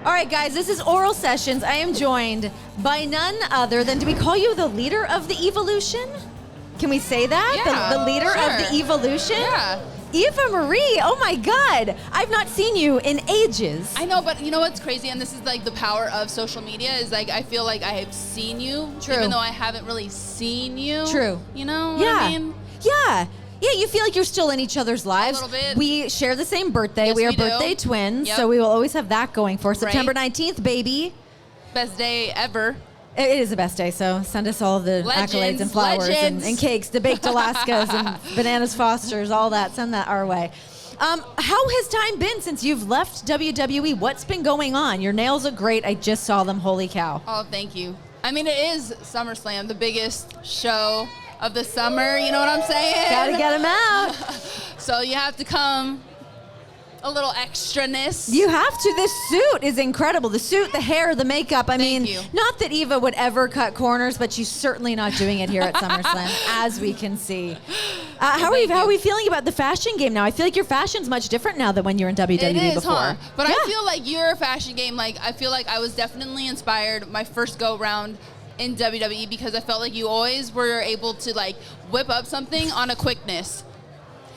All right, guys, this is Oral Sessions. I am joined by none other than, do we call you the leader of the evolution? Can we say that? Yeah, the leader of the evolution? Yeah. Eva Marie, oh my God. I've not seen you in ages. I know, but you know what's crazy? And this is like the power of social media is like, I feel like I have seen you, True. even though I haven't really seen you. True. You know Yeah. what I mean? Yeah. Yeah, you feel like you're still in each other's lives. little bit. We share the same birthday. Yes, we are we do. birthday twins, Yep. so we will always have that going for us. Right. September 19th, baby. Best day ever. It is the best day, so send us all the accolades and flowers and cakes, the baked Alaskas and bananas Fosters, all that. Send that our way. How has time been since you've left WWE? What's been going on? Your nails look great. I just saw them. Holy cow. Oh, thank you. I mean, it is SummerSlam, the biggest show of the summer. You know what I'm saying? Gotta get them out. So you have to come a little extraness. You have to. This suit is incredible. The suit, the hair, the makeup. I mean, you. not that Eva would ever cut corners, but she's certainly not doing it here at SummerSlam, as we can see. How are we feeling about the fashion game now? I feel like your fashion's much different now than when you were in WWE It is, before. huh? But Yeah. I feel like your fashion game, like I feel like I was definitely inspired my first go round in WWE because I felt like you always were able to like whip up something on a quickness.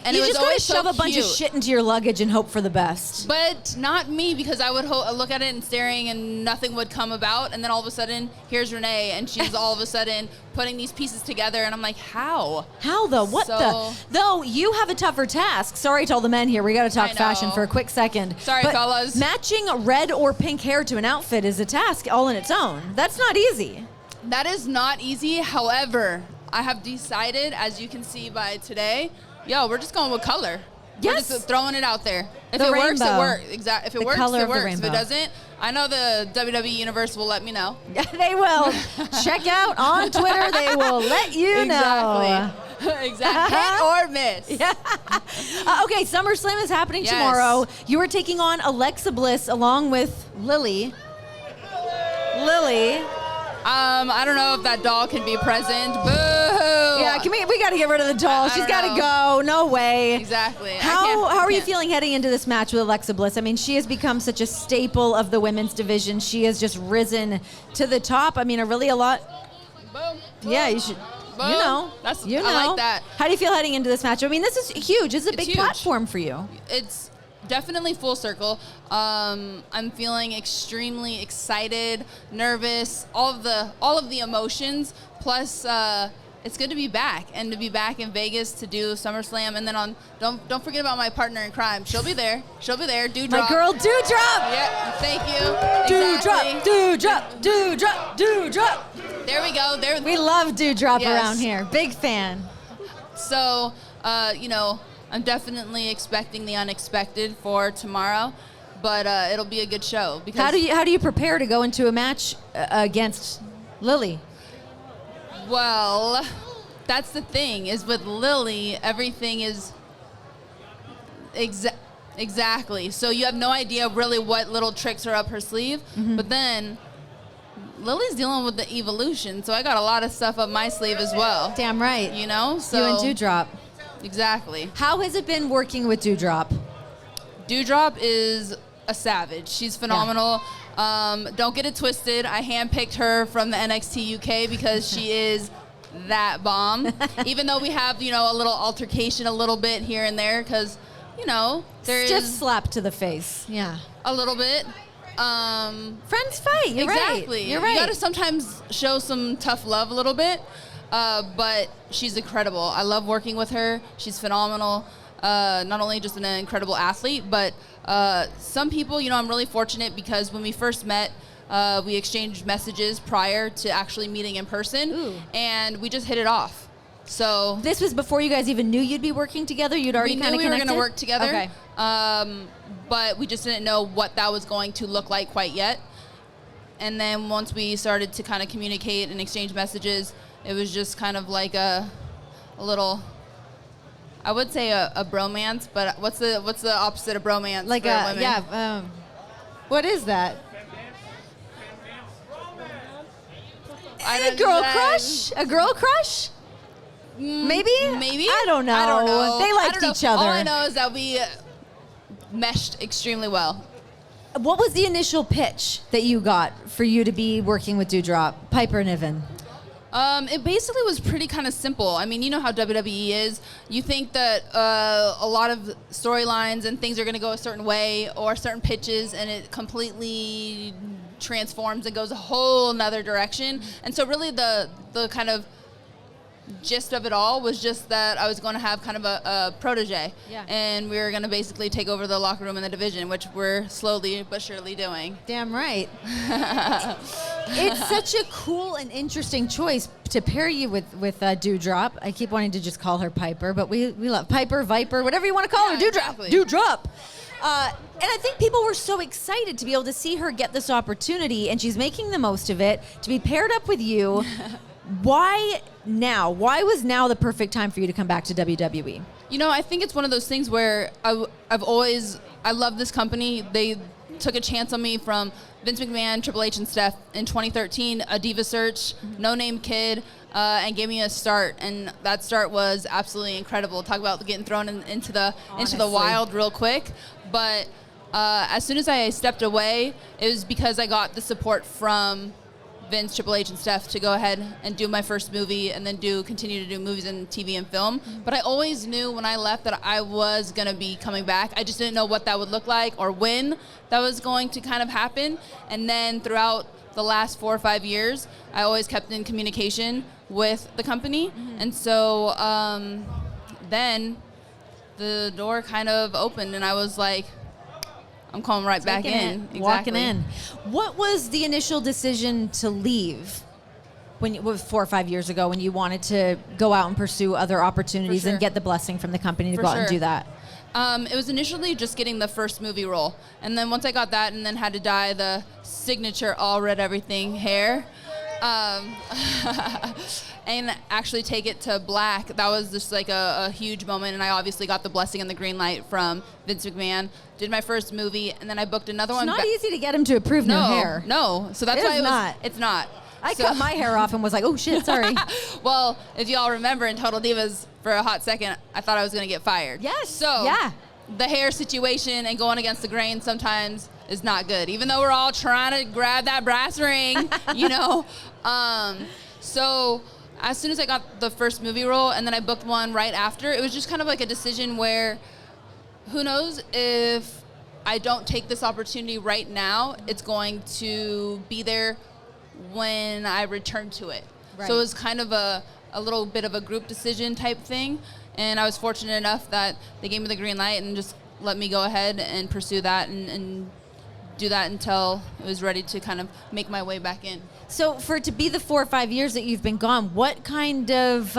And You it was just gotta always shove so a bunch of cute. shit into your luggage and hope for the best. But not me, because I would look at it and staring and nothing would come about. And then all of a sudden, here's Renee, and she's all of a sudden putting these pieces together. And I'm like, how? How though? What the? Though you have a tougher task. Sorry to all the men here. We got to talk I know. fashion for a quick second. Sorry, but fellas. Matching red or pink hair to an outfit is a task all in its own. That's not easy. That is not easy. However, I have decided, as you can see by today, we're just going with color. Yes. We're just throwing it out there. If The it works, it rainbow. works. Exactly. If it The works, color it of the works. If rainbow. it doesn't, I know the WWE universe will let me know. They will. Check out on Twitter. They will let you know. Exactly. Hit or miss. Yeah. Okay, SummerSlam is happening Yes. tomorrow. You are taking on Alexa Bliss along with Lily. I don't know if that doll can be present. Boo! Yeah, we got to get rid of the doll. I She's don't got to know. go. No way. Exactly. How are you feeling heading into this match with Alexa Bliss? I mean, she has become such a staple of the women's division. She has just risen to the top. I mean, a lot. Boom. Yeah, you should. Boom. You know. I like that. How do you feel heading into this match? I mean, this is huge. This is a big huge. platform for you. It's definitely full circle. I'm feeling extremely excited, nervous, all of the emotions. Plus, it's good to be back and to be back in Vegas to do SummerSlam. And then don't forget about my partner in crime. She'll be there. Doudrop. My girl, Doudrop. Yeah, thank you. Doudrop. There we go. We love Doudrop Yes. around here. Big fan. So, I'm definitely expecting the unexpected for tomorrow, but it'll be a good show. Because How do you prepare to go into a match against Lily? Well, that's the thing, is with Lily, everything is exactly. So you have no idea really what little tricks are up her sleeve, but then Lily's dealing with the evolution, so I got a lot of stuff up my sleeve as well. Damn right. You know? So You and Doudrop. Exactly. How has it been working with Doudrop? Doudrop is a savage. She's phenomenal. Don't get it twisted. I handpicked her from the NXT UK because she is that bomb. Even though we have, a little altercation a little bit here and there because, there Stiff is slap to the face. Yeah. a little bit. Friends fight. You're Exactly. right. You're right. You got to sometimes show some tough love a little bit. But she's incredible. I love working with her. She's phenomenal. Not only just an incredible athlete, but some people, I'm really fortunate because when we first met, we exchanged messages prior to actually meeting in person. Ooh. And we just hit it off. So This was before you guys even knew you'd be working together? You'd already we kind knew of we were connected? going to work together. Okay. But we just didn't know what that was going to look like quite yet. And then once we started to kind of communicate and exchange messages, it was just kind of like a little, I would say a bromance, but what's the opposite of bromance Like for women? what is that? I A don't girl know. crush? A girl crush? Maybe? Maybe? I don't know. They liked each other. All I know is that we meshed extremely well. What was the initial pitch that you got for you to be working with Doudrop, Piper Niven? It basically was pretty kind of simple. I mean, you know how WWE is. You think that a lot of storylines and things are going to go a certain way or certain pitches, and it completely transforms and goes a whole nother direction. And so really the kind of gist of it all was just that I was going to have kind of a protege. Yeah. And we were going to basically take over the locker room in the division, which we're slowly but surely doing. Damn right. It's such a cool and interesting choice to pair you with Doudrop. I keep wanting to just call her Piper, but we love Piper, Viper, whatever you want to call her. Doudrop. Exactly. Doudrop. And I think people were so excited to be able to see her get this opportunity, and she's making the most of it, to be paired up with you. Why now? Why was now the perfect time for you to come back to WWE? You know, I think it's one of those things where I love this company. They took a chance on me from Vince McMahon, Triple H, and Steph in 2013, a diva search, no-name kid, and gave me a start. And that start was absolutely incredible. Talk about getting thrown into the wild real quick. But as soon as I stepped away, it was because I got the support from Vince, Triple H, and Steph to go ahead and do my first movie and then continue to do movies and TV and film. But I always knew when I left that I was going to be coming back. I just didn't know what that would look like or when that was going to kind of happen. And then throughout the last 4 or 5 years, I always kept in communication with the company. And so then the door kind of opened and I was like, I'm coming right back in. Exactly. Walking in. What was the initial decision to leave when it was 4 or 5 years ago when you wanted to go out and pursue other opportunities and get the blessing from the company to go out and do that? It was initially just getting the first movie role. And then once I got that and then had to dye the signature all red everything hair, and actually take it to black, that was just like a huge moment. And I obviously got the blessing and the green light from Vince McMahon. Did my first movie, and then I booked another one. It's not easy to get him to approve new hair. No, so that's why it's not. I cut my hair off and was like, oh shit, sorry. Well, if y'all remember in Total Divas, for a hot second, I thought I was going to get fired. Yes. So the hair situation and going against the grain sometimes is not good, even though we're all trying to grab that brass ring, you know. So as soon as I got the first movie role and then I booked one right after, it was just kind of like a decision where who knows if I don't take this opportunity right now, it's going to be there when I return to it. Right. So it was kind of a little bit of a group decision type thing. And I was fortunate enough that they gave me the green light and just let me go ahead and pursue that and do that until it was ready to kind of make my way back in. So for it to be the 4 or 5 years that you've been gone, what kind of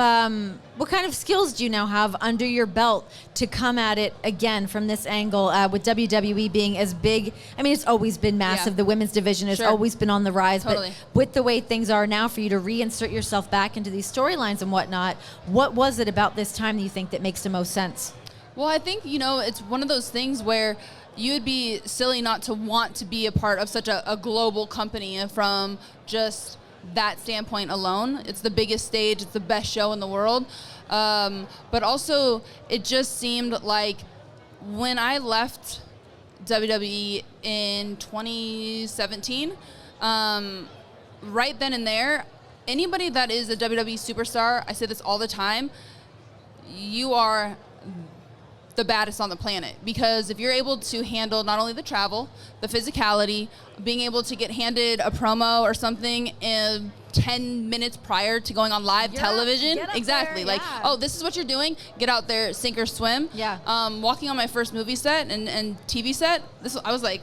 skills do you now have under your belt to come at it again from this angle with WWE being as big? I mean, it's always been massive. The women's division has always been on the rise. Totally. But with the way things are now, for you to reinsert yourself back into these storylines and whatnot, what was it about this time that you think that makes the most sense? Well, I think, it's one of those things where you would be silly not to want to be a part of such a global company from just that standpoint alone. It's the biggest stage. It's the best show in the world. But also, it just seemed like when I left WWE in 2017, right then and there, anybody that is a WWE superstar, I say this all the time, you are the baddest on the planet, because if you're able to handle not only the travel, the physicality, being able to get handed a promo or something in 10 minutes prior to going on live television, exactly, there, oh, this is what you're doing, get out there, sink or swim. Walking on my first movie set and TV set, I was like,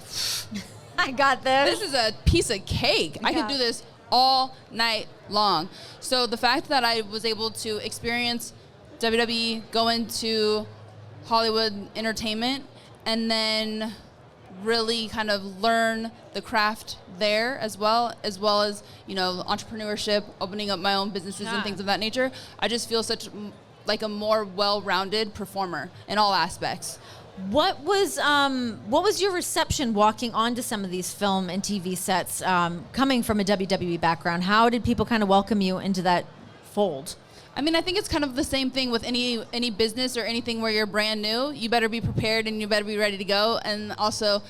I got this. This is a piece of cake. I could do this all night long. So the fact that I was able to experience WWE, go into Hollywood entertainment, and then really kind of learn the craft there as well as entrepreneurship, opening up my own businesses and things of that nature. I just feel such like a more well-rounded performer in all aspects. What was your reception walking onto some of these film and TV sets, coming from a WWE background? How did people kind of welcome you into that fold? I mean, I think it's kind of the same thing with any business or anything where you're brand new. You better be prepared and you better be ready to go. And also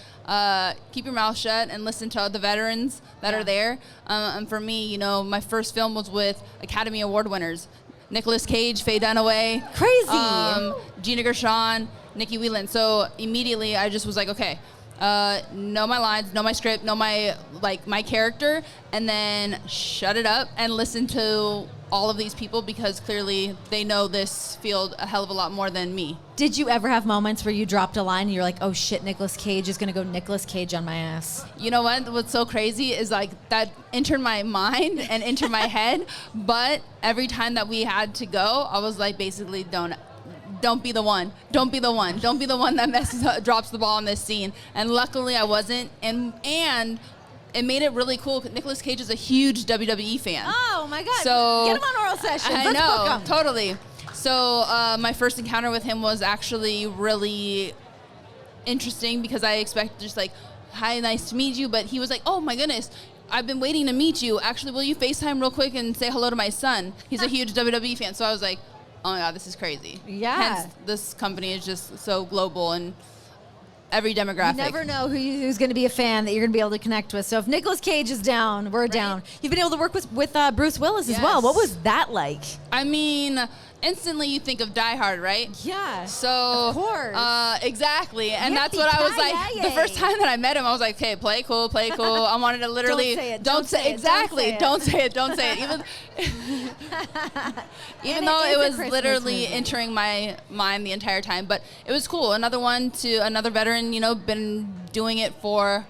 keep your mouth shut and listen to the veterans that are there. And for me, you know, my first film was with Academy Award winners. Nicolas Cage, Faye Dunaway. Crazy. Gina Gershon, Nikki Whelan. So immediately I just was like, okay, know my lines, know my script, know my character, and then shut it up and listen to all of these people because clearly they know this field a hell of a lot more than me. Did you ever have moments where you dropped a line and you're like, oh shit, Nicolas Cage is going to go Nicolas Cage on my ass? You know what? What's so crazy is like that entered my mind and entered my head, but every time that we had to go, I was like, basically, don't be the one. Don't be the one. Don't be the one that messes up, drops the ball in this scene. And luckily I wasn't. And it made it really cool. Nicolas Cage is a huge WWE fan. Oh my God. So get him on oral sessions. I Let's book know, him. totally. So my first encounter with him was actually really interesting because I expected just like, hi, nice to meet you. But he was like, oh my goodness, I've been waiting to meet you. Actually, will you FaceTime real quick and say hello to my son? He's a huge WWE fan. So I was like, oh my God, this is crazy. Yeah. Hence, this company is just so global and every demographic. You never know who's going to be a fan that you're going to be able to connect with. So if Nicolas Cage is down, we're down. You've been able to work with Bruce Willis as well. What was that like? I mean, instantly you think of Die Hard, right? Yeah. So, of course. Exactly. And that's what I was like, the first time that I met him, I was like, okay, play cool. I wanted to literally, don't say it. Even though it was literally entering my mind the entire time, but it was cool. Another veteran, you know, been doing it for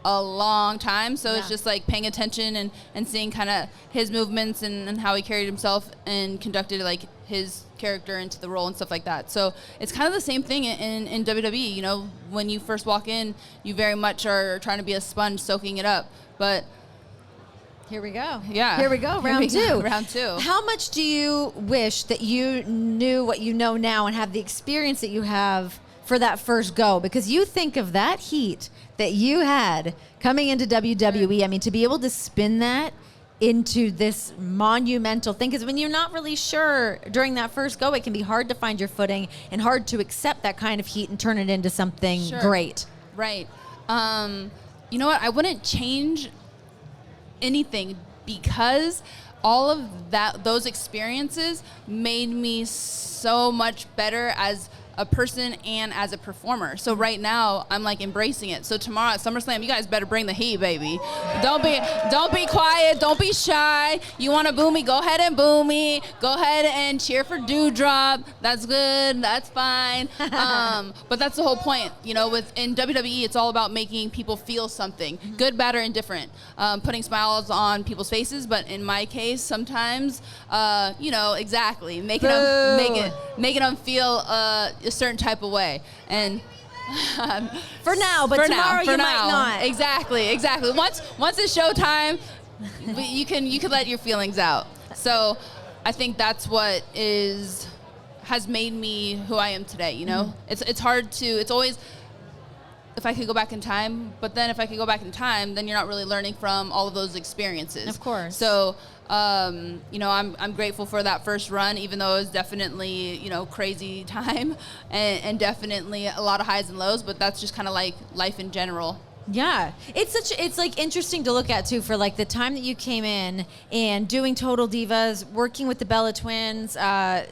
a long time, so it's just like paying attention and seeing kind of his movements and how he carried himself and conducted like his character into the role and stuff like that. So it's kind of the same thing in WWE. You know, when you first walk in, you very much are trying to be a sponge soaking it up, but here we go. Yeah. Here we go. Round two. Round two. How much do you wish that you knew what you know now and have the experience that you have for that first go? Because you think of that heat that you had coming into WWE. I mean, to be able to spin that into this monumental thing, because when you're not really sure during that first go, it can be hard to find your footing and hard to accept that kind of heat and turn it into something great. Right. You know what? I wouldn't change anything because all of those experiences made me so much better as a person and as a performer. So right now I'm like embracing it. So tomorrow at SummerSlam, you guys better bring the heat, baby. Don't be quiet. Don't be shy. You want to boo me? Go ahead and boo me. Go ahead and cheer for Doudrop. That's good. That's fine. But that's the whole point. You know, in WWE, it's all about making people feel something, good, bad, or indifferent. Putting smiles on people's faces. But in my case, sometimes, you know, exactly making them feel a certain type of way. And for now, but tomorrow you might not. Exactly. Once it's showtime, you can let your feelings out. So I think that's what has made me who I am today. You know, it's hard to. It's always, if I could go back in time, but then if I could go back in time, then you're not really learning from all of those experiences. Of course. So, you know, I'm grateful for that first run, even though it was definitely, you know, crazy time and definitely a lot of highs and lows, but that's just kind of like life in general. Yeah, it's like interesting to look at too, for like the time that you came in and doing Total Divas, working with the Bella Twins,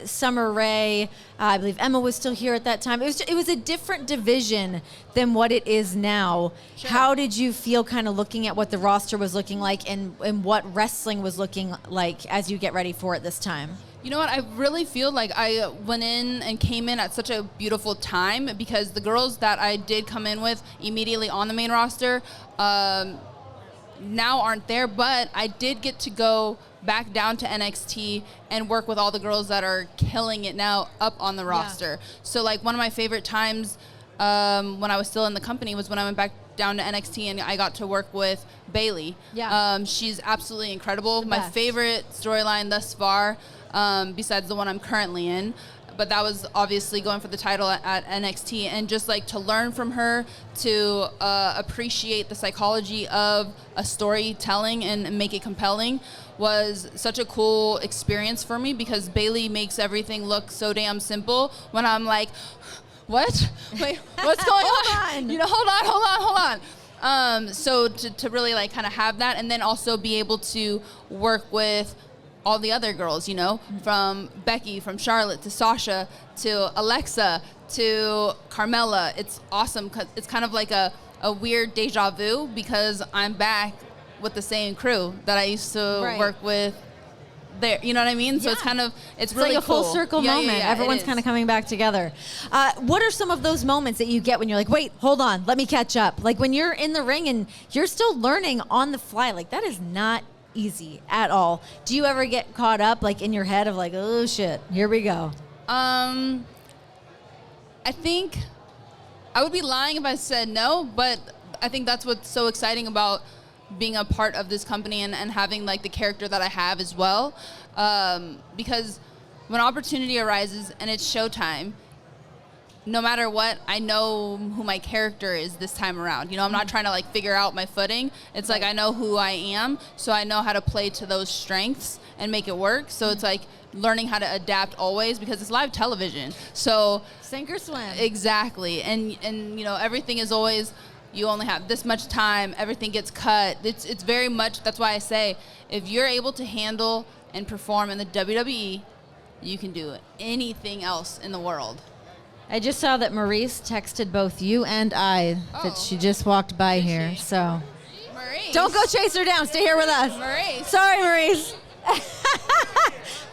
Summer Rae, I believe Emma was still here at that time. It was a different division than what it is now. Sure. How did you feel kind of looking at what the roster was looking like and what wrestling was looking like as you get ready for it this time? You know what? I really feel like I went in and came in at such a beautiful time because the girls that I did come in with immediately on the main roster now aren't there, but I did get to go back down to NXT and work with all the girls that are killing it now up on the roster. So like one of my favorite times when I was still in the company was when I went back down to NXT and I got to work with Bayley. Yeah. She's absolutely incredible. My favorite storyline thus far, besides the one I'm currently in. but that was obviously going for the title at NXT, and just like to learn from her, to appreciate the psychology of a storytelling and make it compelling was such a cool experience for me, because Bayley makes everything look so damn simple when I'm like, what? Wait, what's going on? You know, hold on. So to really like kind of have that, and then also be able to work with all the other girls, you know, from Becky, from Charlotte to Sasha to Alexa to Carmella. It's awesome because it's kind of like a weird deja vu, because I'm back with the same crew that I used to work with there. You know what I mean? So it's really like a cool. full circle moment. Everyone's kind of coming back together. What are some of those moments that you get when you're like, wait, hold on, let me catch up? Like when you're in the ring and you're still learning on the fly, like that is not easy at all. Do you ever get caught up like in your head of like, oh shit, here we go? I think I would be lying if I said no, but I think that's what's so exciting about being a part of this company and having like the character that I have as well. Because when opportunity arises and it's showtime, no matter what, I know who my character is this time around. You know, I'm not trying to like figure out my footing. It's like I know who I am, so I know how to play to those strengths and make it work. So it's like learning how to adapt always, because it's live television. So sink or swim. Exactly. And you know, everything is always, you only have this much time, everything gets cut. It's very much, that's why I say, if you're able to handle and perform in the WWE, you can do anything else in the world. I just saw that Maurice texted both you and I that she just walked by here. So Maurice. Don't go chase her down. Stay here with us. Maurice. Sorry, Maurice.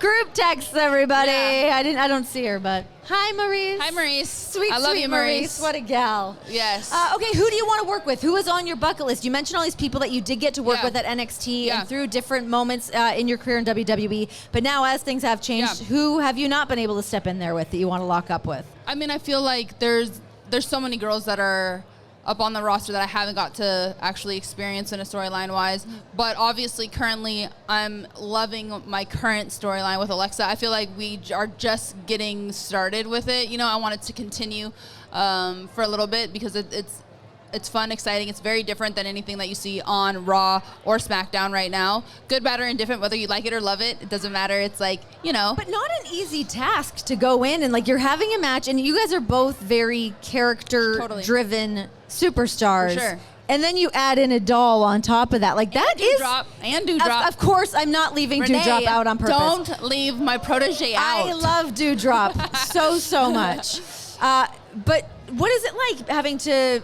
Group texts, everybody. Yeah. I don't see her, but hi, Maurice. Hi, Maurice. Sweet, I love sweet you, Maurice. What a gal. Yes. Okay, who do you want to work with? Who is on your bucket list? You mentioned all these people that you did get to work with at NXT and through different moments in your career in WWE. But now, as things have changed, who have you not been able to step in there with that you want to lock up with? I mean, I feel like there's so many girls that are up on the roster that I haven't got to actually experience in a storyline-wise. But obviously, currently, I'm loving my current storyline with Alexa. I feel like we are just getting started with it. You know, I want it to continue for a little bit, because it's fun, exciting. It's very different than anything that you see on Raw or SmackDown right now. Good, bad, or indifferent, whether you like it or love it, it doesn't matter. It's like, you know. But not an easy task to go in and like you're having a match, and you guys are both very character-driven superstars. For sure. And then you add in a doll on top of that. Like that is Doudrop. Of course, I'm not leaving Renee, Doudrop out on purpose. Don't leave my protege out. I love Doudrop so much. But what is it like having to,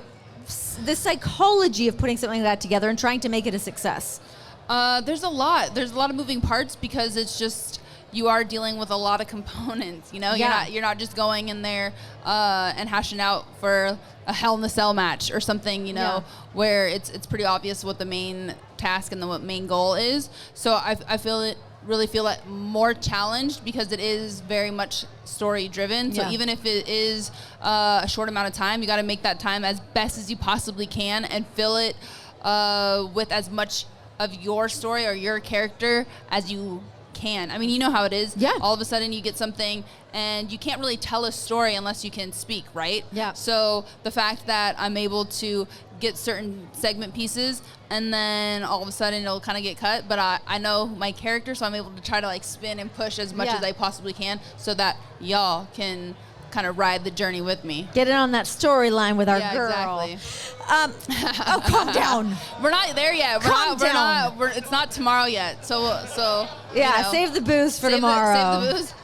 the psychology of putting something like that together and trying to make it a success? There's a lot of moving parts, because it's just, you are dealing with a lot of components. You know, you're not just going in there and hashing out for a Hell in a Cell match or something, you know, where it's pretty obvious what the main task and the main goal is. So I really feel like more challenged, because it is very much story driven. So even if it is a short amount of time, you got to make that time as best as you possibly can and fill it with as much of your story or your character as you can. I mean, you know how it is. Yeah. All of a sudden you get something and you can't really tell a story unless you can speak, right? Yeah. So the fact that I'm able to get certain segment pieces and then all of a sudden it'll kind of get cut, but I know my character, so I'm able to try to like spin and push as much as I possibly can, so that y'all can kind of ride the journey with me. Get in on that storyline with our girl. Exactly. Oh, calm down. We're not there yet. It's not tomorrow yet. So yeah, you know, save the booze for tomorrow. Save the booze.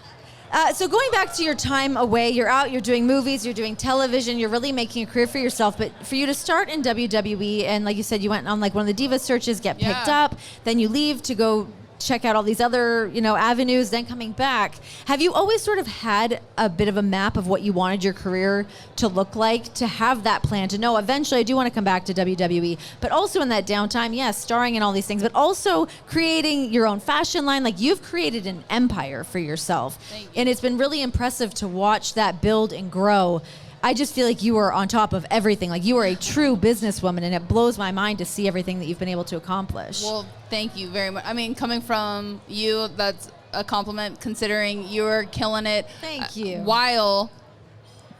So going back to your time away, you're out, you're doing movies, you're doing television, you're really making a career for yourself. But for you to start in WWE, and like you said, you went on like one of the Divas searches, get picked up, then you leave to go check out all these other, you know, avenues, then coming back. Have you always sort of had a bit of a map of what you wanted your career to look like, to have that plan, to know eventually I do want to come back to WWE, but also in that downtime, yes, starring in all these things, but also creating your own fashion line? Like, you've created an empire for yourself. Thank you. And it's been really impressive to watch that build and grow. I just feel like you are on top of everything. Like, you are a true businesswoman, and it blows my mind to see everything that you've been able to accomplish. Well, thank you very much. I mean, coming from you, that's a compliment considering you're killing it. Thank you. While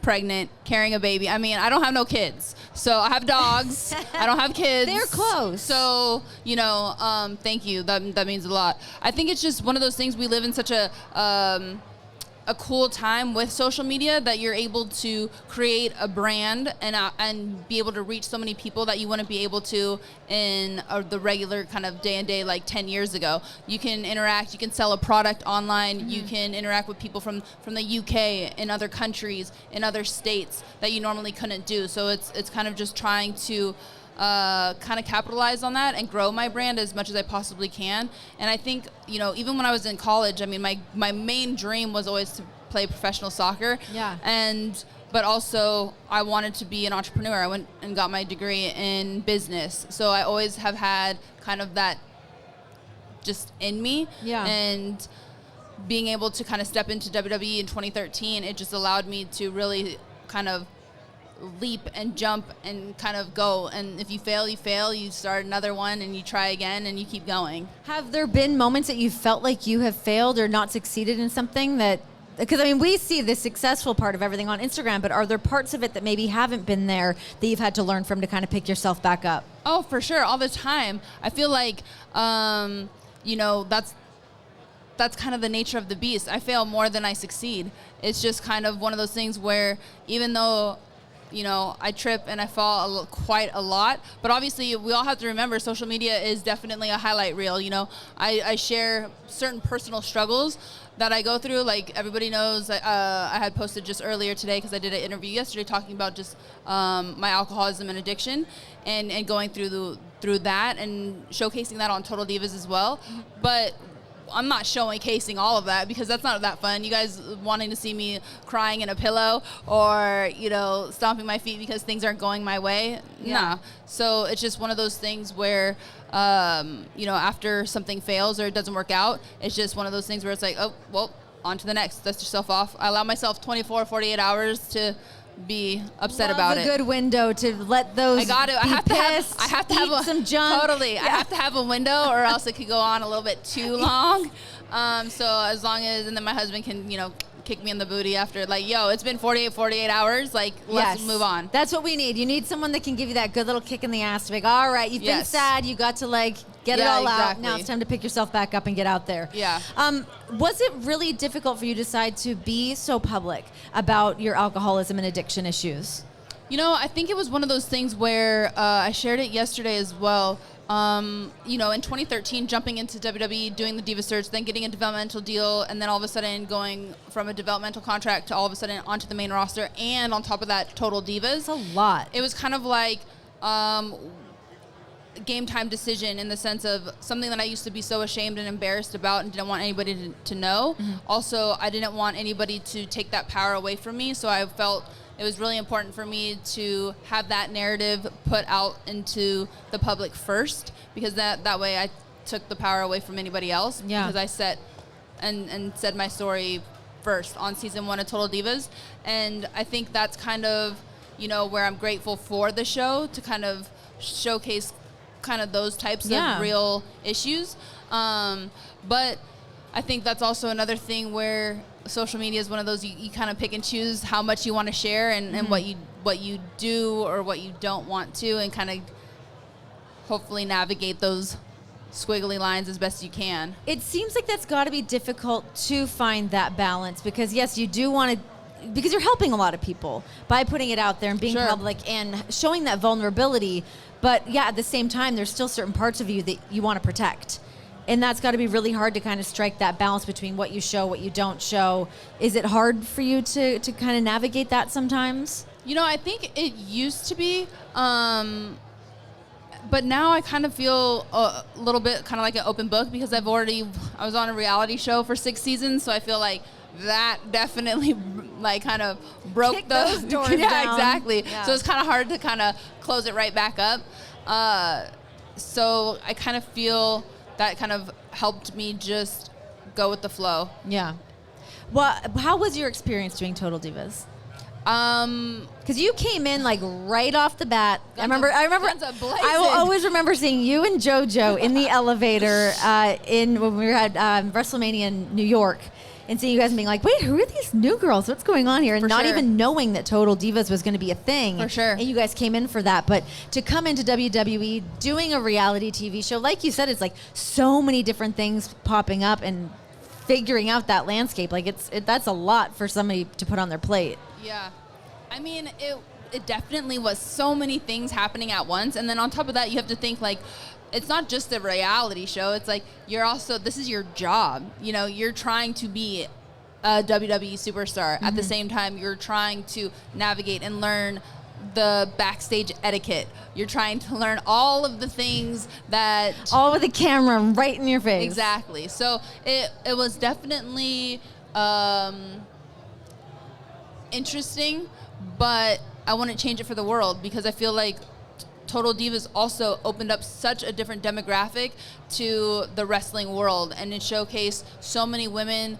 pregnant, carrying a baby. I mean, I don't have no kids, so I have dogs. I don't have kids. They're close. So, you know, thank you. That means a lot. I think it's just one of those things. We live in such a cool time with social media that you're able to create a brand and be able to reach so many people that you wouldn't be able to in the regular kind of day and day like 10 years ago. You can interact, you can sell a product online, you can interact with people from the UK, in other countries, in other states that you normally couldn't do. So it's kind of just trying to kind of capitalize on that and grow my brand as much as I possibly can. And I think, you know, even when I was in college, I mean, my main dream was always to play professional soccer. Yeah. But also I wanted to be an entrepreneur. I went and got my degree in business. So I always have had kind of that just in me. Yeah. And being able to kind of step into WWE in 2013, it just allowed me to really kind of leap and jump and kind of go, and if you fail, you start another one and you try again and you keep going. Have there been moments that you felt like you have failed or not succeeded in something that, because I mean, we see the successful part of everything on Instagram, but are there parts of it that maybe haven't been there that you've had to learn from to kind of pick yourself back up? Oh, for sure, all the time. I feel like you know, that's kind of the nature of the beast. I fail more than I succeed. It's just kind of one of those things where even though, you know, I trip and I fall quite a lot, but obviously we all have to remember social media is definitely a highlight reel. You know, I share certain personal struggles that I go through. Like everybody knows, I had posted just earlier today because I did an interview yesterday talking about just my alcoholism and addiction and going through that and showcasing that on Total Divas as well. But I'm not showcasing all of that because that's not that fun. You guys wanting to see me crying in a pillow or, you know, stomping my feet because things aren't going my way. Yeah. Nah. So it's just one of those things where, you know, after something fails or it doesn't work out, it's just one of those things where it's like, oh, well, on to the next. Dust yourself off. I allow myself 24, 48 hours to be upset about it. A good window to let those. I got it. I have to have some junk. Totally. Yeah. I have to have a window, or else it could go on a little bit too long. So as long as, and then my husband can, you know, kick me in the booty after, like, yo, it's been 48 hours. Like, let's move on. That's what we need. You need someone that can give you that good little kick in the ass to be like, all right, you've been sad. You got to like get it all out. Now it's time to pick yourself back up and get out there. Yeah. Was it really difficult for you to decide to be so public about your alcoholism and addiction issues? You know, I think it was one of those things where I shared it yesterday as well. You know, in 2013, jumping into WWE, doing the Diva search, then getting a developmental deal, and then all of a sudden going from a developmental contract to all of a sudden onto the main roster, and on top of that, Total Divas. That's a lot. It was kind of like game time decision in the sense of something that I used to be so ashamed and embarrassed about and didn't want anybody to know. Mm-hmm. Also, I didn't want anybody to take that power away from me, so I felt it was really important for me to have that narrative put out into the public first, because that way I took the power away from anybody else. Yeah. Because I set and said my story first on season 1 of Total Divas. And I think that's kind of, you know, where I'm grateful for the show to kind of showcase kind of those types of real issues. But I think that's also another thing where social media is one of those you kind of pick and choose how much you want to share and what you do or what you don't want to, and kind of hopefully navigate those squiggly lines as best you can. It seems like that's got to be difficult to find that balance, because yes, you do want to, because you're helping a lot of people by putting it out there and being public and showing that vulnerability. But yeah, at the same time, there's still certain parts of you that you want to protect. And that's got to be really hard to kind of strike that balance between what you show, what you don't show. Is it hard for you to kind of navigate that sometimes? You know, I think it used to be, but now I kind of feel a little bit kind of like an open book, because I was on a reality show for 6 seasons, so I feel like that definitely like kind of broke Kick those doors down. Exactly. Yeah. So it's kind of hard to kind of close it right back up. So I kind of feel that kind of helped me just go with the flow. Yeah. Well, how was your experience doing Total Divas? Because you came in like right off the bat. I remember. I will always remember seeing you and JoJo in the elevator when we were at WrestleMania in New York, and seeing you guys being like, "Wait, who are these new girls? What's going on here?" And not even knowing that Total Divas was going to be a thing. For sure. And you guys came in for that. But to come into WWE, doing a reality TV show, like you said, it's like so many different things popping up and figuring out that landscape. Like that's a lot for somebody to put on their plate. Yeah. I mean, it definitely was so many things happening at once. And then on top of that, you have to think like, it's not just a reality show. It's like, this is your job. You know, you're trying to be a WWE superstar. At the same time, you're trying to navigate and learn the backstage etiquette. You're trying to learn all of the things that... all with the camera right in your face. Exactly. So it was definitely... interesting, but I wouldn't change it for the world, because I feel like Total Divas also opened up such a different demographic to the wrestling world, and it showcased so many women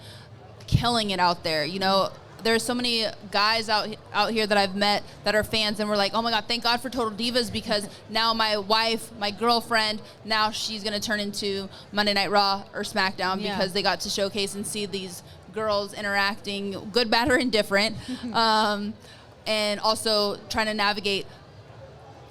killing it out there. You know, there's so many guys out here that I've met that are fans, and we're like, oh my God, thank God for Total Divas, because now my wife, my girlfriend, now she's going to turn into Monday Night Raw or SmackDown, because they got to showcase and see these girls interacting, good, bad, or indifferent, and also trying to navigate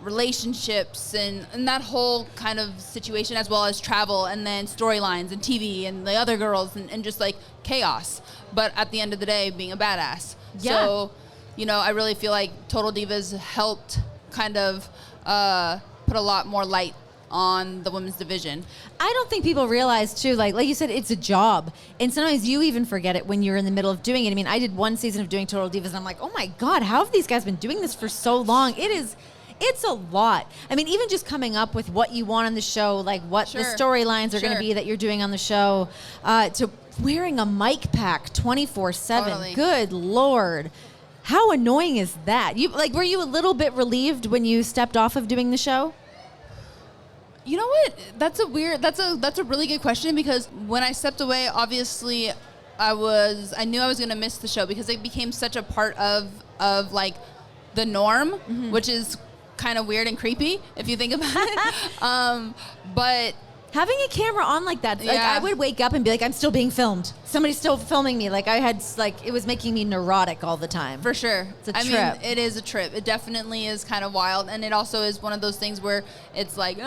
relationships and that whole kind of situation, as well as travel and then storylines and TV and the other girls and just like chaos. But at the end of the day, being a badass. Yeah. So, you know, I really feel like Total Divas helped kind of put a lot more light on the women's division. I don't think people realize too, like you said, it's a job, and sometimes you even forget it when you're in the middle of doing it. I mean, I did one season of doing Total Divas, and I'm like, oh my God, how have these guys been doing this for so long? It's a lot. I mean, even just coming up with what you want on the show, like what the storylines are going to be that you're doing on the show, to wearing a mic pack 24/7. Totally. Good Lord. How annoying is that? Were you a little bit relieved when you stepped off of doing the show? You know what? That's a really good question, because when I stepped away, obviously I knew I was going to miss the show, because it became such a part of like the norm, which is kind of weird and creepy if you think about it. But having a camera on like that, like I would wake up and be like, I'm still being filmed. Somebody's still filming me. Like it was making me neurotic all the time. For sure. It's a trip. I mean, it is a trip. It definitely is kind of wild. And it also is one of those things where it's like,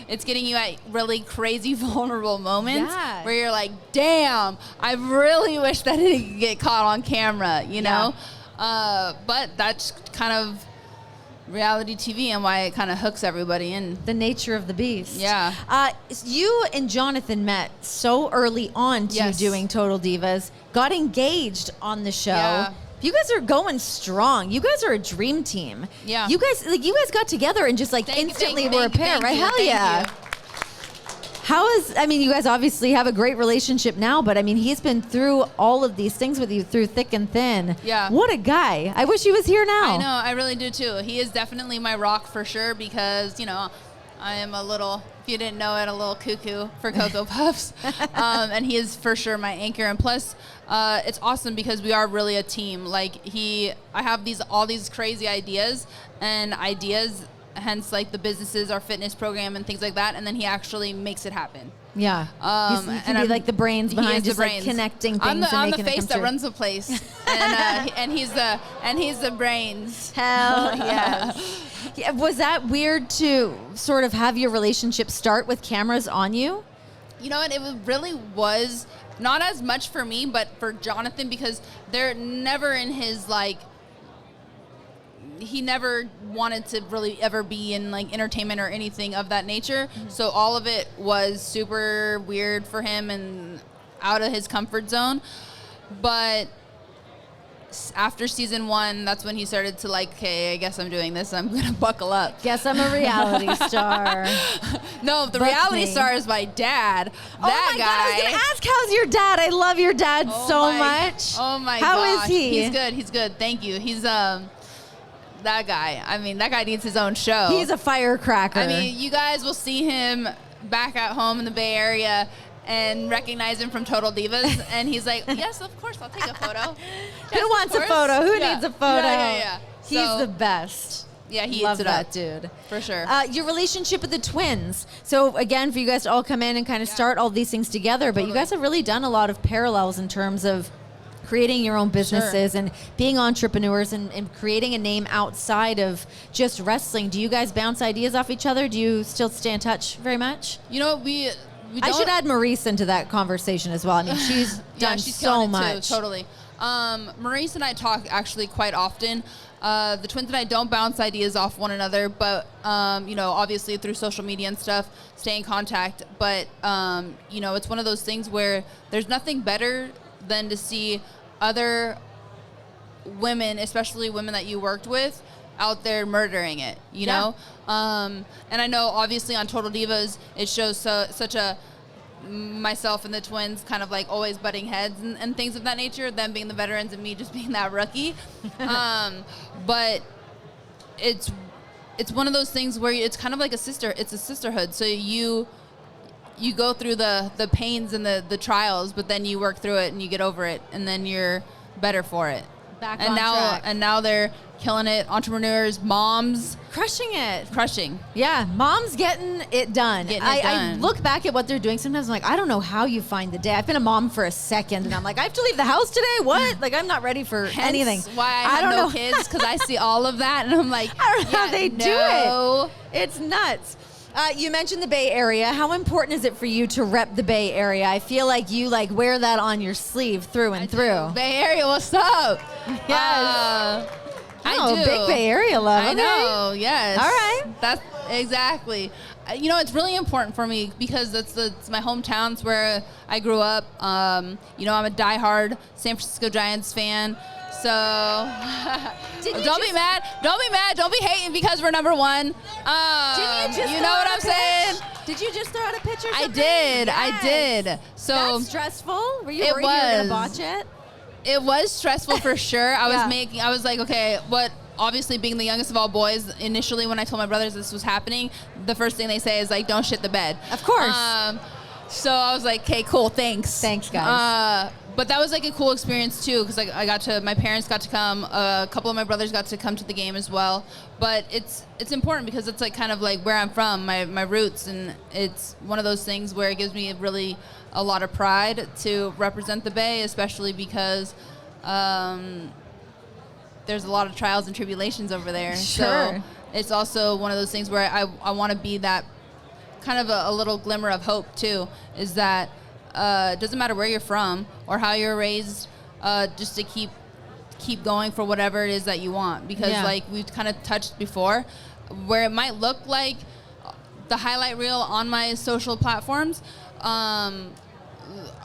it's getting you at really crazy, vulnerable moments where you're like, damn, I really wish that it didn't get caught on camera, you know? But that's kind of reality TV and why it kind of hooks everybody in. The nature of the beast. Yeah. You and Jonathan met so early on to doing Total Divas, got engaged on the show. Yeah. You guys are going strong. You guys are a dream team. Yeah. You guys got together and just instantly were a pair, right? Hell yeah. You guys obviously have a great relationship now, but I mean, he's been through all of these things with you through thick and thin. Yeah. What a guy. I wish he was here now. I know, I really do too. He is definitely my rock for sure, because, you know, I am a little, if you didn't know it, a little cuckoo for Cocoa Puffs. And he is for sure my anchor. And plus, it's awesome because we are really a team. Like I have all these crazy ideas, hence like the businesses, our fitness program and things like that, and then he actually makes it happen. Yeah. He can be like the brains behind, just like connecting things. I'm the face that runs the place, and he's the brains. Hell yes. Yeah, was that weird to sort of have your relationship start with cameras on you? You know what? It really was not as much for me, but for Jonathan, because they're never in his like. He never wanted to really ever be in like entertainment or anything of that nature. Mm-hmm. So all of it was super weird for him and out of his comfort zone. But after season 1, that's when he started to like, okay, I guess I'm doing this. I'm going to buckle up. Guess I'm a reality star. No, the reality star is my dad. That guy. God, I was going to ask, how's your dad? I love your dad so much. Oh my God. How is he? He's good. Thank you. He's, that guy. I mean, that guy needs his own show. He's a firecracker. I mean, you guys will see him back at home in the Bay Area and recognize him from Total Divas. And he's like, yes, of course, I'll take a photo. Who wants a photo? Who needs a photo? Yeah. He's the best. Yeah, he Love eats it that up. dude. For sure. Your relationship with the twins. So again, for you guys to all come in and kind of start all these things together, but you guys have really done a lot of parallels in terms of creating your own businesses and being entrepreneurs and creating a name outside of just wrestling. Do you guys bounce ideas off each other? Do you still stay in touch very much? You know, we don't. I should add Maurice into that conversation as well. I mean, she's done she's so killing it much. too, totally. Maurice and I talk actually quite often. The twins and I don't bounce ideas off one another, but, you know, obviously through social media and stuff, stay in contact. But, you know, it's one of those things where there's nothing better than to see other women, especially women that you worked with, out there murdering it, you know? And I know, obviously, on Total Divas, it shows such a myself and the twins kind of like always butting heads and things of that nature, them being the veterans and me just being that rookie. But it's one of those things where it's kind of like it's a sisterhood. So you go through the pains and the trials, but then you work through it and you get over it, and then you're better for it. Back on track. And now they're killing it. Entrepreneurs, moms. Crushing. Yeah, mom's getting it done. I look back at what they're doing. Sometimes I'm like, I don't know how you find the day. I've been a mom for a second, and I'm like, I have to leave the house today? What? Like, I'm not ready for anything. Why I don't know kids, because I see all of that, and I'm like, I don't know how they do it. It's nuts. You mentioned the Bay Area. How important is it for you to rep the Bay Area? I feel like you wear that on your sleeve through and through. Bay Area, what's up? Yes. I do. Big Bay Area love. I know, yes. All right. That's exactly. You know, it's really important for me because it's my hometown. It's where I grew up. You know, I'm a diehard San Francisco Giants fan. So don't be mad. Don't be hating because we're number one. You know what I'm saying? Did you just throw out a pitch or something? I did. Yes. I did. So that's stressful. Were you worried you were gonna botch it? It was stressful for sure. I was like, okay, what? Obviously, being the youngest of all boys, initially when I told my brothers this was happening, the first thing they say is like, "Don't shit the bed." Of course. So I was like, "Okay, cool, thanks." Thanks, guys. But that was like a cool experience too, because my parents got to come. A couple of my brothers got to come to the game as well. But it's important because it's like kind of like where I'm from, my roots, and it's one of those things where it gives me really a lot of pride to represent the Bay, especially because there's a lot of trials and tribulations over there. Sure. So it's also one of those things where I want to be that kind of a little glimmer of hope too, is that it doesn't matter where you're from or how you're raised, just to keep going for whatever it is that you want. Because like we've kind of touched before, where it might look like the highlight reel on my social platforms, I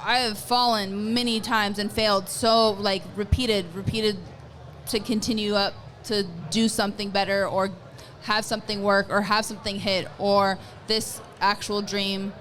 have fallen many times and failed so like repeated to continue up to do something better or have something work or have something hit or this actual dream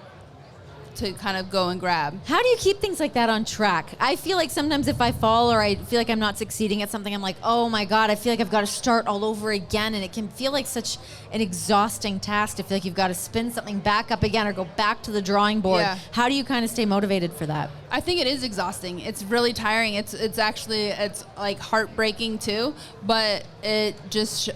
to kind of go and grab. How do you keep things like that on track? I feel like sometimes if I fall or I feel like I'm not succeeding at something, I'm like, oh my God, I feel like I've got to start all over again. And it can feel like such an exhausting task to feel like you've got to spin something back up again or go back to the drawing board. Yeah. How do you kind of stay motivated for that? I think it is exhausting. It's really tiring. It's actually like heartbreaking too, but it just...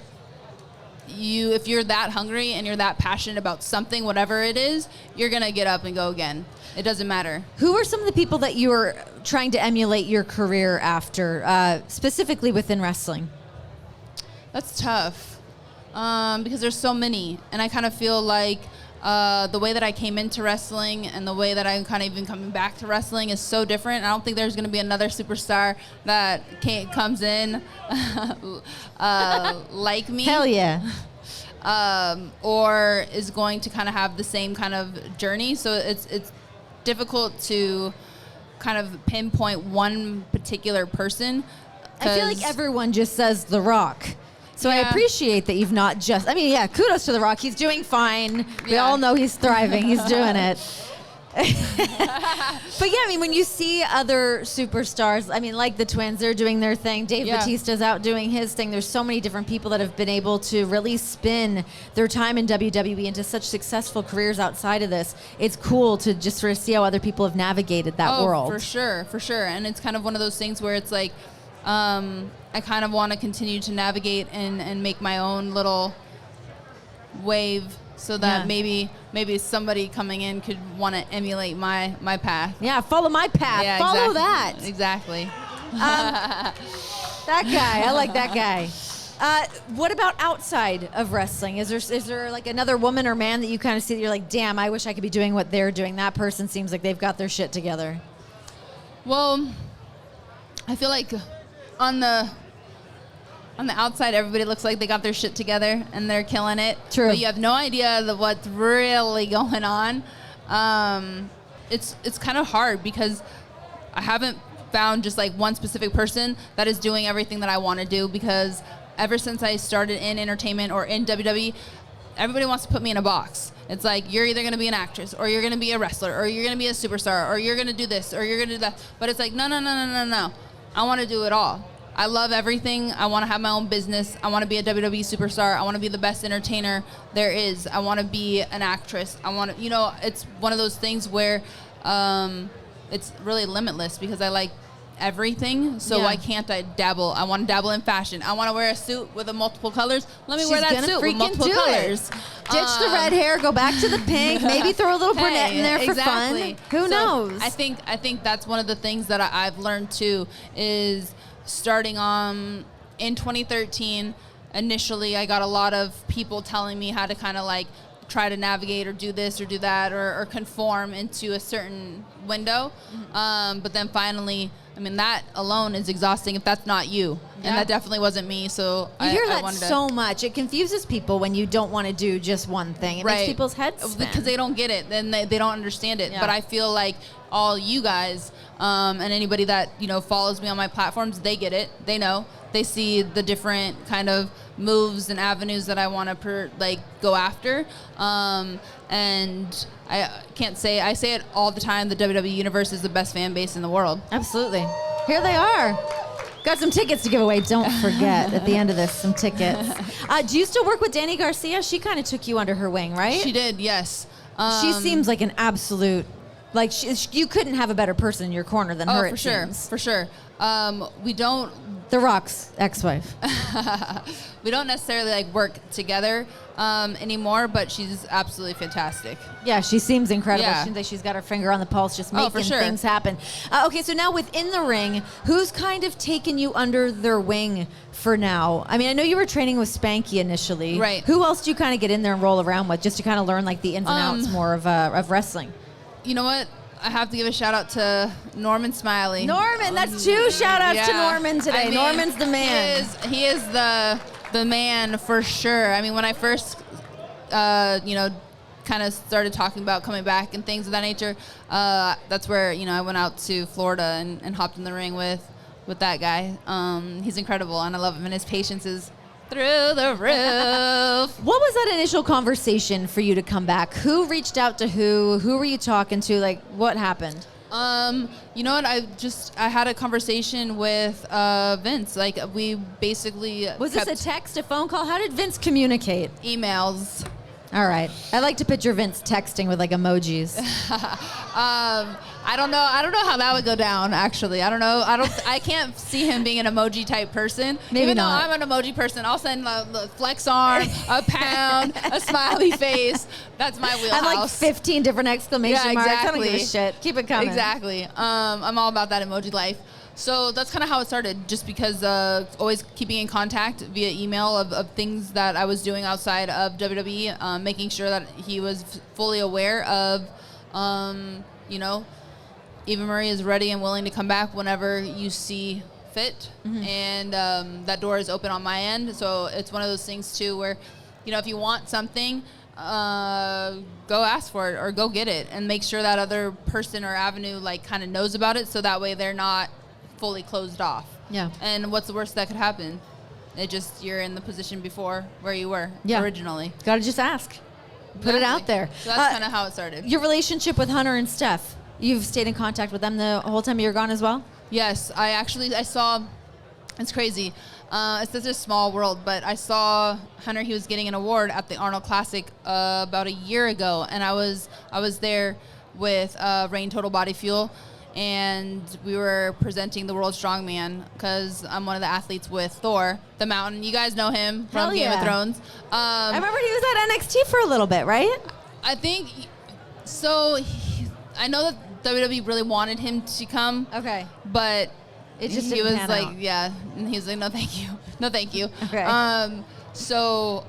if you're that hungry and you're that passionate about something, whatever it is, you're going to get up and go again. It doesn't matter. Who are some of the people that you were trying to emulate your career after, specifically within wrestling? That's tough because there's so many. And I kind of feel like the way that I came into wrestling and the way that I'm kind of even coming back to wrestling is so different. I don't think there's going to be another superstar that comes in like me. Hell yeah. Or is going to kind of have the same kind of journey. So it's difficult to kind of pinpoint one particular person. I feel like everyone just says The Rock. So I appreciate that you've not just... I mean, kudos to The Rock. He's doing fine. We all know he's thriving. He's doing it. But yeah, I mean, when you see other superstars, I mean, like the twins, they're doing their thing. Dave Bautista's out doing his thing. There's so many different people that have been able to really spin their time in WWE into such successful careers outside of this. It's cool to just sort of see how other people have navigated that world. For sure. And it's kind of one of those things where it's like, I kind of want to continue to navigate and make my own little wave, so that maybe somebody coming in could want to emulate my path. Yeah, follow my path. Yeah, follow exactly. that. Exactly. That guy. I like that guy. What about outside of wrestling? Is there like another woman or man that you kind of see that you're like, damn, I wish I could be doing what they're doing. That person seems like they've got their shit together. Well, I feel like on the outside, everybody looks like they got their shit together and they're killing it. True. But you have no idea what's really going on. It's kind of hard because I haven't found just like one specific person that is doing everything that I want to do, because ever since I started in entertainment or in WWE, everybody wants to put me in a box. It's like, you're either going to be an actress, or you're going to be a wrestler, or you're going to be a superstar, or you're going to do this, or you're going to do that. But it's like, no. I want to do it all. I love everything. I want to have my own business. I want to be a WWE superstar. I want to be the best entertainer there is. I want to be an actress. I want to, it's one of those things where it's really limitless, because I like everything. So why can't I dabble? I want to dabble in fashion. I want to wear a suit with multiple colors. Let me wear that suit with multiple colors. Ditch the red hair, go back to the pink, maybe throw a little brunette in there for fun. Who knows? I think that's one of the things that I've learned too, is starting in 2013, initially I got a lot of people telling me how to kind of like try to navigate or do this or do that or conform into a certain window. But then finally, I mean, that alone is exhausting if that's not you. Yeah. And that definitely wasn't me. So you hear that so much. It confuses people when you don't want to do just one thing. It makes people's heads spin. Because they don't get it. Then they don't understand it. Yeah. But I feel like all you guys and anybody that, follows me on my platforms, they get it. They know. They see the different kind of moves and avenues that I want to go after. And I can't say, I say it all the time, the WWE Universe is the best fan base in the world. Absolutely. Here they are. Got some tickets to give away. Don't forget at the end of this, some tickets. Do you still work with Danny Garcia? She kind of took you under her wing, right? She did, yes. She seems like an absolute, like you couldn't have a better person in your corner than her. For sure. We don't. The Rock's ex-wife. We don't necessarily work together anymore, but she's absolutely fantastic. Yeah, she seems incredible. Yeah. She seems like she's got her finger on the pulse, just making things happen. Okay, so now within the ring, who's kind of taken you under their wing for now? I mean, I know you were training with Spanky initially. Right. Who else do you kind of get in there and roll around with, just to kind of learn the ins and outs more of wrestling? You know what? I have to give a shout out to Norman Smiley. Norman, that's two shout outs to Norman today. I mean, Norman's the man. He is the man for sure. I mean, when I first, kind of started talking about coming back and things of that nature, that's where, I went out to Florida and hopped in the ring with that guy. He's incredible, and I love him, and his patience is through the roof. What was that initial conversation for you to come back? Who reached out to who? Who were you talking to? What happened? You know what? I had a conversation with Vince. We basically was this a text, a phone call? How did Vince communicate? Emails. All right. I like to picture Vince texting with emojis. I don't know how that would go down, actually. I don't know. I can't see him being an emoji type person. Maybe Even not. though I'm an emoji person, I'll send a flex arm, a pound, a smiley face. That's my wheelhouse. And 15 different exclamation marks. I don't give a shit. Keep it coming. Exactly. I'm all about that emoji life. So that's kind of how it started, just because always keeping in contact via email of things that I was doing outside of WWE, making sure that he was fully aware of, Eva Marie is ready and willing to come back whenever you see fit. Mm-hmm. And that door is open on my end. So it's one of those things, too, where, if you want something, go ask for it or go get it, and make sure that other person or avenue kind of knows about it, so that way they're not fully closed off. Yeah. And what's the worst that could happen? You're in the position before where you were originally. Gotta just ask. Put it out there. So that's kind of how it started. Your relationship with Hunter and Steph, you've stayed in contact with them the whole time you're gone as well? Yes, I saw, it's crazy. It's such a small world, but I saw Hunter, he was getting an award at the Arnold Classic about a year ago, and I was there with Rain Total Body Fuel, and we were presenting the World Strongman because I'm one of the athletes with Thor, the Mountain. You guys know him from Game of Thrones. I remember he was at NXT for a little bit, right? I think so. I know that WWE really wanted him to come. Okay. But it just he was pan like, out. yeah. And he was like, no, thank you. No, thank you. Okay. So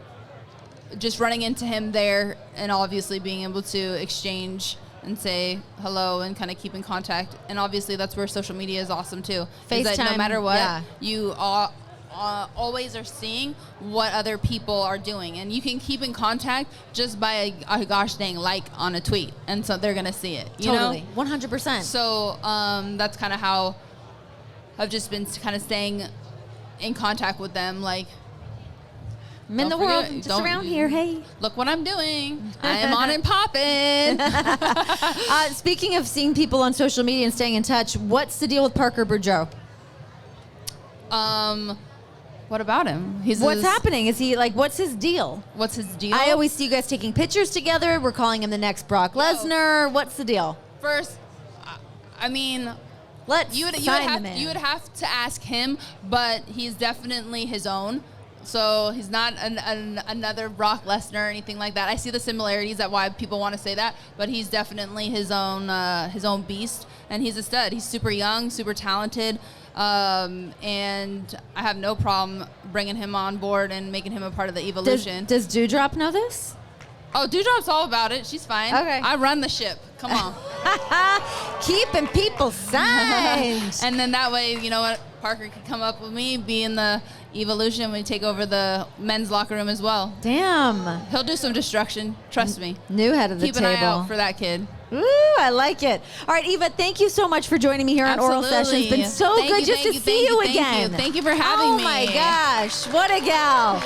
just running into him there and obviously being able to exchange and say hello and kind of keep in contact. And obviously that's where social media is awesome too. FaceTime, is that no matter what, yeah. you always are seeing what other people are doing. And you can keep in contact just by a gosh dang like on a tweet. And so they're going to see it. You Totally. know? 100%. So that's kind of how I've just been kind of staying in contact with them. Like, I'm in the world, just around here. Hey, look what I'm doing. I am on and popping. Speaking of seeing people on social media and staying in touch, what's the deal with Parker Boudreaux? What about him? What's happening? Is he like, what's his deal? What's his deal? I always see you guys taking pictures together. We're calling him the next Brock Lesnar. What's the deal? First, I mean, you would have to ask him, but he's definitely his own. So he's not another Brock Lesnar or anything like that. I see the similarities at why people want to say that, but he's definitely his own beast, and he's a stud. He's super young, super talented, and I have no problem bringing him on board and making him a part of the Evolution. Does Doudrop know this? Oh, Doudrop's all about it. She's fine. Okay. I run the ship. Come on. Keeping people signed. And then that way, you know what? Parker can come up with me, be in the Evolution. We take over the men's locker room as well. Damn. He'll do some destruction. Trust me. New head of the table. table. Keep an eye out for that kid. Ooh, I like it. All right, Eva, thank you so much for joining me here on Oral Sessions. It's been so good just to see you again. Thank you for having me. Oh my gosh, what a gal.